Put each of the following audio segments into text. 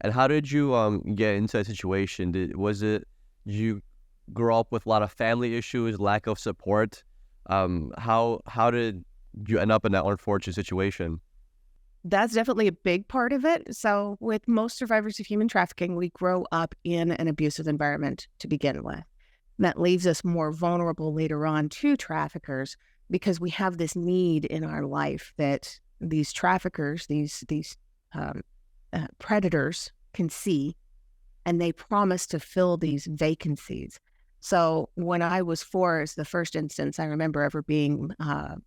And how did you get into that situation? Did you grow up with a lot of family issues, lack of support? How did you end up in that unfortunate situation? That's definitely a big part of it. So, with most survivors of human trafficking, we grow up in an abusive environment to begin with. And that leaves us more vulnerable later on to traffickers because we have this need in our life that these traffickers, these um, predators can see, and they promise to fill these vacancies. So, when I was 4, is the first instance I remember ever being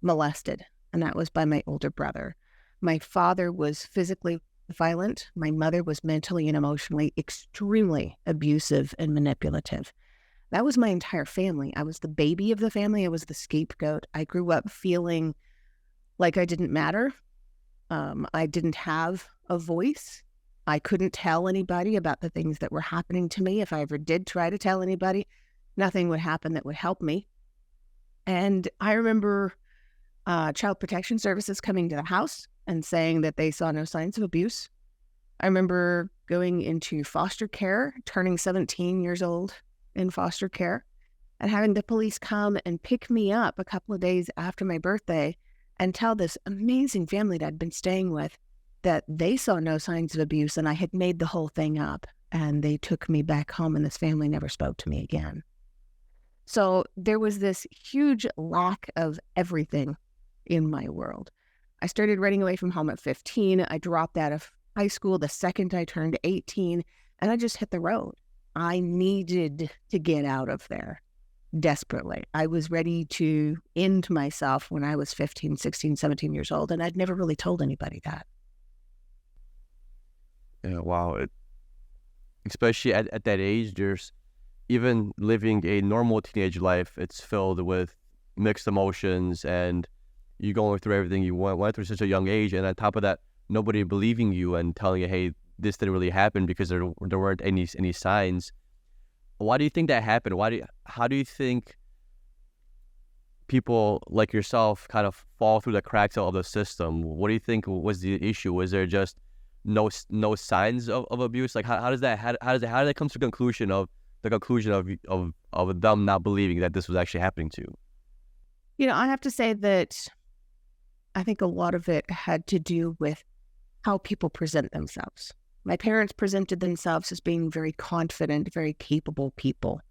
molested, and that was by my older brother. My father was physically violent. My mother was mentally and emotionally extremely abusive and manipulative. That was my entire family. I was the baby of the family. I was the scapegoat. I grew up feeling like I didn't matter. I didn't have a voice. I couldn't tell anybody about the things that were happening to me. If I ever did try to tell anybody, nothing would happen that would help me. And I remember Child Protection Services coming to the house and saying that they saw no signs of abuse. I remember going into foster care, turning 17 years old in foster care, and having the police come and pick me up a couple of days after my birthday and tell this amazing family that I'd been staying with that they saw no signs of abuse and I had made the whole thing up. And they took me back home and this family never spoke to me again. So there was this huge lack of everything in my world. I started running away from home at 15. I dropped out of high school the second I turned 18, and I just hit the road. I needed to get out of there desperately. I was ready to end myself when I was 15, 16, 17 years old, and I'd never really told anybody that. Yeah, wow. Especially at that age, there's even living a normal teenage life, it's filled with mixed emotions and you going through everything you went through such a young age. And on top of that, nobody believing you and telling you, hey, this didn't really happen because there weren't any signs. Why do you think that happened? How do you think people like yourself kind of fall through the cracks of the system? What do you think was the issue? Was there just no signs of abuse? Like how does that come to the conclusion of them not believing that this was actually happening to you? I have to say that I think a lot of it had to do with how people present themselves. My parents presented themselves as being very confident, very capable people.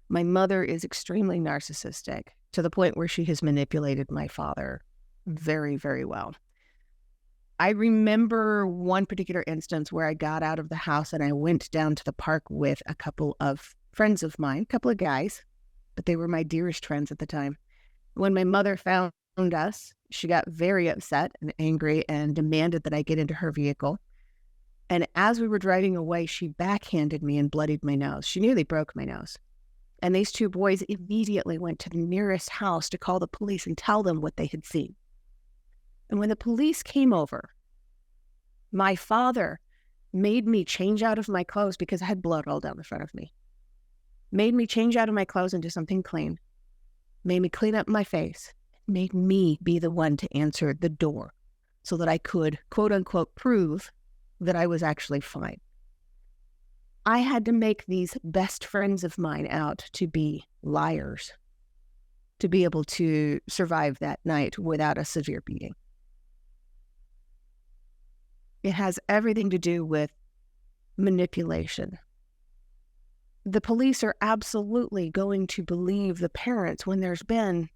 My mother is extremely narcissistic to the point where she has manipulated my father very, very well. I remember one particular instance where I got out of the house and I went down to the park with a couple of friends of mine, a couple of guys, but they were my dearest friends at the time. When my mother found us, she got very upset and angry and demanded that I get into her vehicle. And as we were driving away, she backhanded me and bloodied my nose. She nearly broke my nose. And these two boys immediately went to the nearest house to call the police and tell them what they had seen. And when the police came over, my father made me change out of my clothes because I had blood all down the front of me. Made me change out of my clothes into something clean. Made me clean up my face. Made me be the one to answer the door so that I could, quote unquote, prove that I was actually fine. I had to make these best friends of mine out to be liars to be able to survive that night without a severe beating. It has everything to do with manipulation. The police are absolutely going to believe the parents when there's been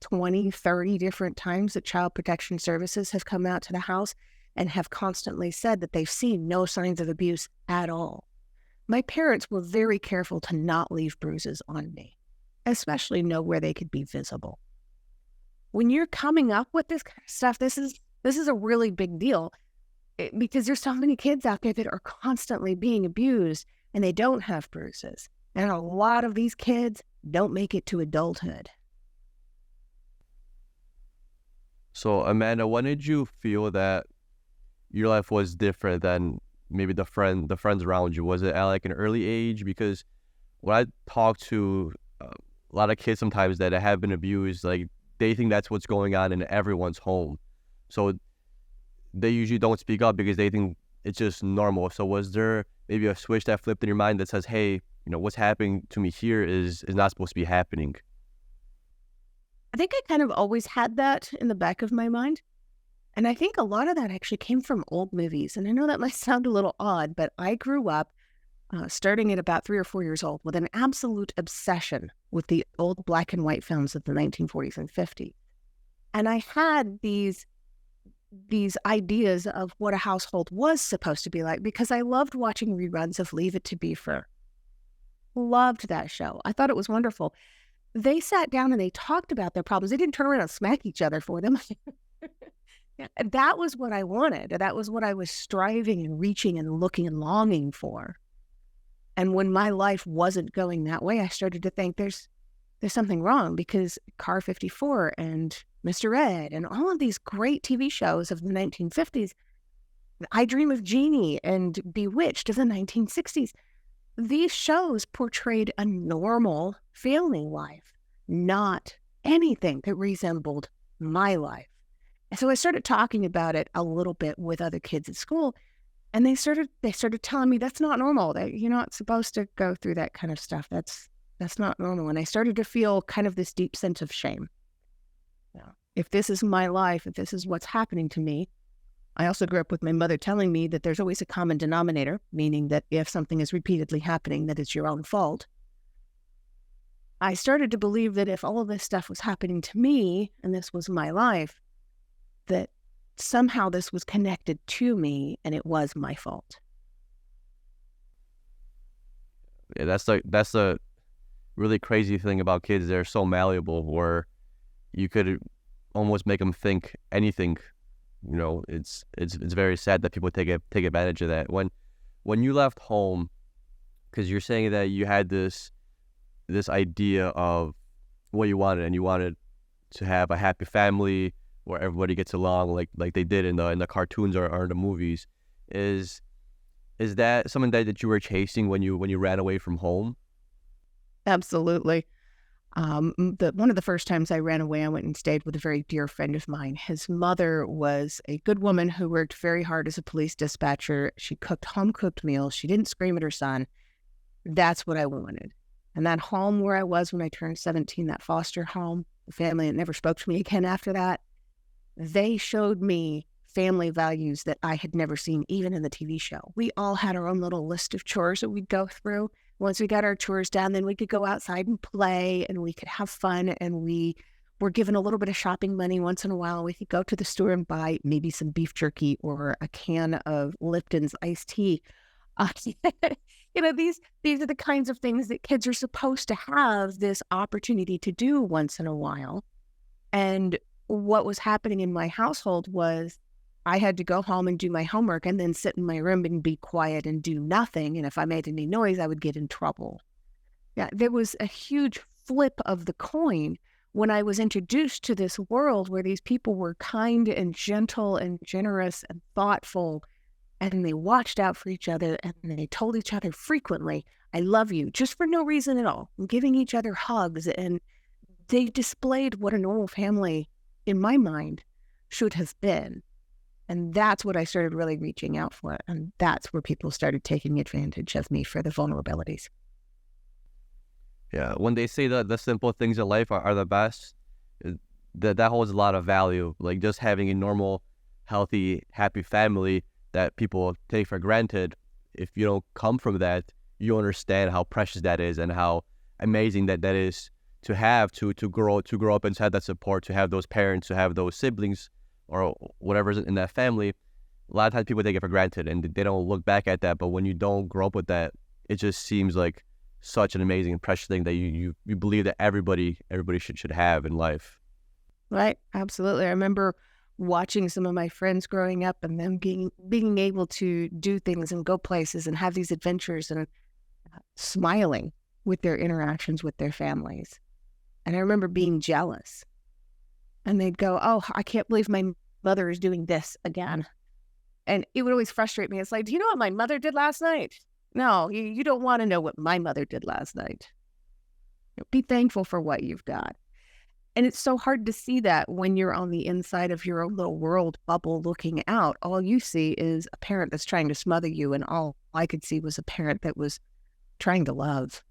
20, 30 different times that Child Protection Services have come out to the house and have constantly said that they've seen no signs of abuse at all. My parents were very careful to not leave bruises on me, especially know where they could be visible. When you're coming up with this kind of stuff, this is a really big deal because there's so many kids out there that are constantly being abused and they don't have bruises. And a lot of these kids don't make it to adulthood. So Amanda, when did you feel that your life was different than maybe the friends around you? Was it at like an early age? Because when I talk to a lot of kids sometimes that have been abused, like they think that's what's going on in everyone's home. So they usually don't speak up because they think it's just normal. So was there maybe a switch that flipped in your mind that says, hey, what's happening to me here is not supposed to be happening? I think I kind of always had that in the back of my mind. And I think a lot of that actually came from old movies. And I know that might sound a little odd, but I grew up starting at about 3 or 4 years old with an absolute obsession with the old black and white films of the 1940s and 50s. And I had these ideas of what a household was supposed to be like because I loved watching reruns of Leave It to Beaver. Loved that show. I thought it was wonderful. They sat down and they talked about their problems. They didn't turn around and smack each other for them. Yeah, that was what I wanted. That was what I was striving and reaching and looking and longing for. And when my life wasn't going that way, I started to think there's something wrong because Car 54 and Mr. Ed and all of these great TV shows of the 1950s, I Dream of Jeannie and Bewitched of the 1960s, these shows portrayed a normal family life, not anything that resembled my life. And so I started talking about it a little bit with other kids at school, and they started telling me that's not normal. That you're not supposed to go through that kind of stuff. That's not normal. And I started to feel kind of this deep sense of shame. Yeah. If this is my life, if this is what's happening to me, I also grew up with my mother telling me that there's always a common denominator, meaning that if something is repeatedly happening, that it's your own fault. I started to believe that if all of this stuff was happening to me and this was my life, that somehow this was connected to me and it was my fault. Yeah, that's a really crazy thing about kids. They're so malleable where you could almost make them think anything. It's very sad that people take advantage of that. When you left home, because you're saying that you had this idea of what you wanted, and you wanted to have a happy family where everybody gets along like they did in the cartoons or the movies. Is that something that you were chasing when you ran away from home? Absolutely. One of the first times I ran away, I went and stayed with a very dear friend of mine. His mother was a good woman who worked very hard as a police dispatcher. She cooked home-cooked meals. She didn't scream at her son. That's what I wanted. And that home where I was when I turned 17, that foster home, the family that never spoke to me again after that, they showed me family values that I had never seen, even in the TV show. We all had our own little list of chores that we'd go through. Once we got our chores done, then we could go outside and play and we could have fun, and we were given a little bit of shopping money once in a while. We could go to the store and buy maybe some beef jerky or a can of Lipton's iced tea. These are the kinds of things that kids are supposed to have this opportunity to do once in a while. And what was happening in my household was I had to go home and do my homework and then sit in my room and be quiet and do nothing. And if I made any noise, I would get in trouble. Yeah, there was a huge flip of the coin when I was introduced to this world where these people were kind and gentle and generous and thoughtful, and they watched out for each other, and they told each other frequently, I love you, just for no reason at all, giving each other hugs. And they displayed what a normal family, in my mind, should have been. And that's what I started really reaching out for. And that's where people started taking advantage of me for the vulnerabilities. Yeah, when they say that the simple things in life are the best, that holds a lot of value. Like just having a normal, healthy, happy family that people take for granted. If you don't come from that, you understand how precious that is and how amazing that is to have to grow up and to have that support, to have those parents, to have those siblings or whatever's in that family. A lot of times people take it for granted and they don't look back at that. But when you don't grow up with that, it just seems like such an amazing and precious thing that you believe that everybody should have in life. Right. Absolutely. I remember watching some of my friends growing up and them being able to do things and go places and have these adventures and smiling with their interactions with their families. And I remember being jealous. And they'd go, oh, I can't believe my mother is doing this again. And it would always frustrate me. It's like, do you know what my mother did last night? No, you don't want to know what my mother did last night. Be thankful for what you've got. And it's so hard to see that when you're on the inside of your own little world bubble looking out. All you see is a parent that's trying to smother you, and all I could see was a parent that was trying to love.